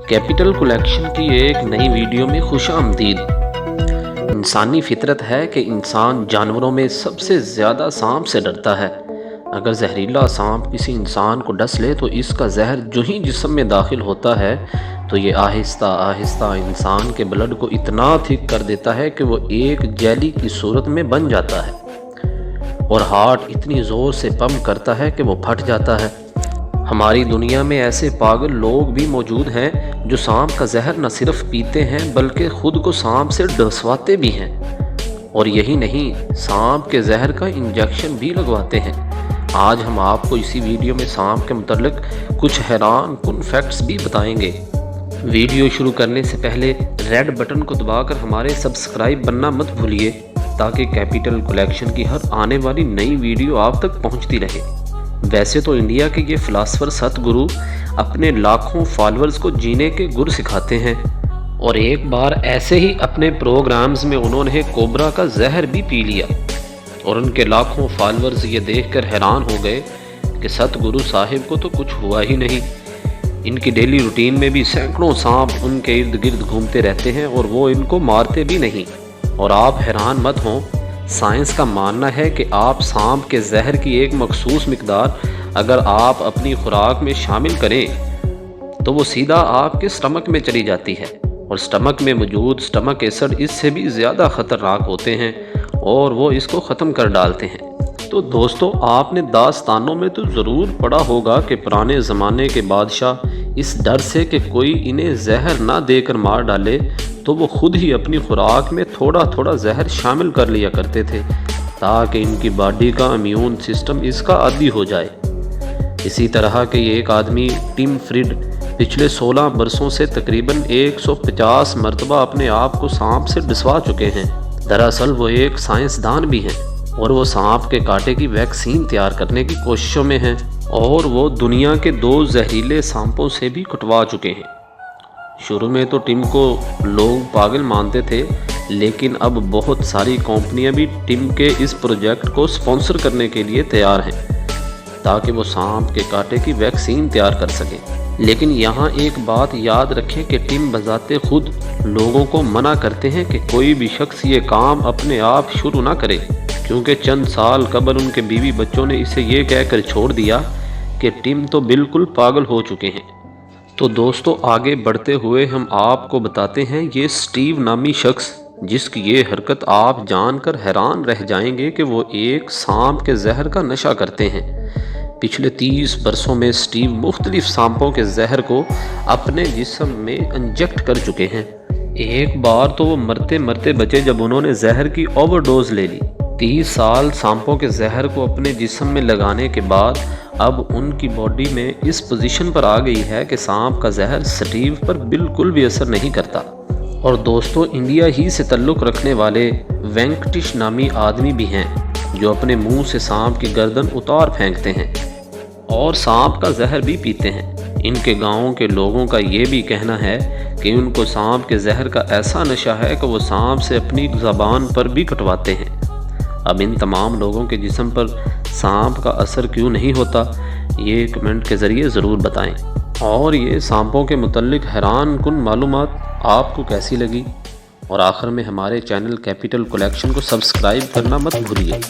Capital collection की एक नई वीडियो में खुश आमदीद। इंसानी फितरत है कि इंसान जानवरों में सबसे ज़्यादा सांप से डरता है। अगर जहरीला सांप किसी इंसान को डस ले तो इसका जहर जो ही जिस्म में दाखिल होता है तो ये आहिस्ता आहिस्ता इंसान के ब्लड को इतना थिक कर देता है कि वो एक जेली की सूरत में बन जाता है और हार्ट इतनी ज़ोर से पंप करता है कि वो फट जाता है। हमारी दुनिया में ऐसे पागल लोग भी मौजूद हैं जो सांप का जहर न सिर्फ पीते हैं बल्कि ख़ुद को सांप से डसवाते भी हैं, और यही नहीं, सांप के जहर का इंजेक्शन भी लगवाते हैं। आज हम आपको इसी वीडियो में सांप के मुतल्लिक कुछ हैरान कुन फैक्ट्स भी बताएंगे। वीडियो शुरू करने से पहले रेड बटन को दबाकर हमारे सब्सक्राइब बनना मत भूलिए ताकि कैपिटल कलेक्शन की हर आने वाली नई वीडियो आप तक पहुंचती रहे। वैसे तो इंडिया के ये फिलासफर सतगुरु अपने लाखों फॉलोअर्स को जीने के गुर सिखाते हैं, और एक बार ऐसे ही अपने प्रोग्राम्स में उन्होंने कोबरा का जहर भी पी लिया और उनके लाखों फॉलोअर्स ये देखकर हैरान हो गए कि सतगुरु साहिब को तो कुछ हुआ ही नहीं। इनकी डेली रूटीन में भी सैकड़ों सांप उनके इर्द गिर्द घूमते रहते हैं और वो इनको मारते भी नहीं। और आप हैरान मत हों, साइंस का मानना है कि आप सांप के जहर की एक मखसूस मिकदार अगर आप अपनी खुराक में शामिल करें तो वो सीधा आपके स्टमक में चली जाती है, और स्टमक में मौजूद स्टमक एसिड इससे भी ज़्यादा ख़तरनाक होते हैं और वो इसको ख़त्म कर डालते हैं। तो दोस्तों, आपने दास्तानों में तो ज़रूर पढ़ा होगा कि पुराने ज़माने के बादशाह इस डर से कि कोई इन्हें जहर ना देकर मार डाले तो वो खुद ही अपनी खुराक में थोड़ा थोड़ा जहर शामिल कर लिया करते थे ताकि इनकी बॉडी का इम्यून सिस्टम इसका आदी हो जाए। इसी तरह के ये एक आदमी टिम फ्रिड पिछले 16 बरसों से तकरीबन 150 मरतबा अपने आप को सांप से डसवा चुके हैं। दरअसल वो एक साइंसदान भी हैं और वो सांप के कांटे की वैक्सीन तैयार करने की कोशिशों में हैं, और वो दुनिया के 2 जहरीले सांपों से भी कटवा चुके हैं। शुरू में तो टिम को लोग पागल मानते थे, लेकिन अब बहुत सारी कंपनियां भी टिम के इस प्रोजेक्ट को स्पॉन्सर करने के लिए तैयार हैं ताकि वो सांप के कांटे की वैक्सीन तैयार कर सकें। लेकिन यहाँ एक बात याद रखें कि टिम बजाते खुद लोगों को मना करते हैं कि कोई भी शख्स ये काम अपने आप शुरू ना करे, क्योंकि चंद साल कबल उनके बीवी बच्चों ने इसे ये कहकर छोड़ दिया कि टिम तो बिल्कुल पागल हो चुके हैं। तो दोस्तों, आगे बढ़ते हुए हम आपको बताते हैं ये स्टीव नामी शख्स जिसकी ये हरकत आप जानकर हैरान रह जाएंगे कि वो एक सांप के जहर का नशा करते हैं। पिछले 30 बरसों में स्टीव मुख्तलिफ सांपों के जहर को अपने जिस्म में इंजेक्ट कर चुके हैं। एक बार तो वो मरते मरते बचे जब उन्होंने जहर की ओवरडोज ले ली। 30 साल सांपों के जहर को अपने जिस्म में लगाने के बाद अब उनकी बॉडी में इस पोजीशन पर आ गई है कि सांप का जहर स्टीव पर बिल्कुल भी असर नहीं करता। और दोस्तों, इंडिया ही से ताल्लुक़ रखने वाले वेंकटेश नामी आदमी भी हैं जो अपने मुंह से सांप की गर्दन उतार फेंकते हैं और सांप का जहर भी पीते हैं। इनके गाँव के लोगों का ये भी कहना है कि उनको सांप के जहर का ऐसा नशा है कि वो सांप से अपनी ज़बान पर भी कटवाते हैं। अब इन तमाम लोगों के जिस्म पर सांप का असर क्यों नहीं होता, ये कमेंट के ज़रिए ज़रूर बताएं। और ये सांपों के मुतल्लिक हैरान कुन मालूमात आपको कैसी लगी, और आखिर में हमारे चैनल कैपिटल कलेक्शन को सब्सक्राइब करना मत भूलिए।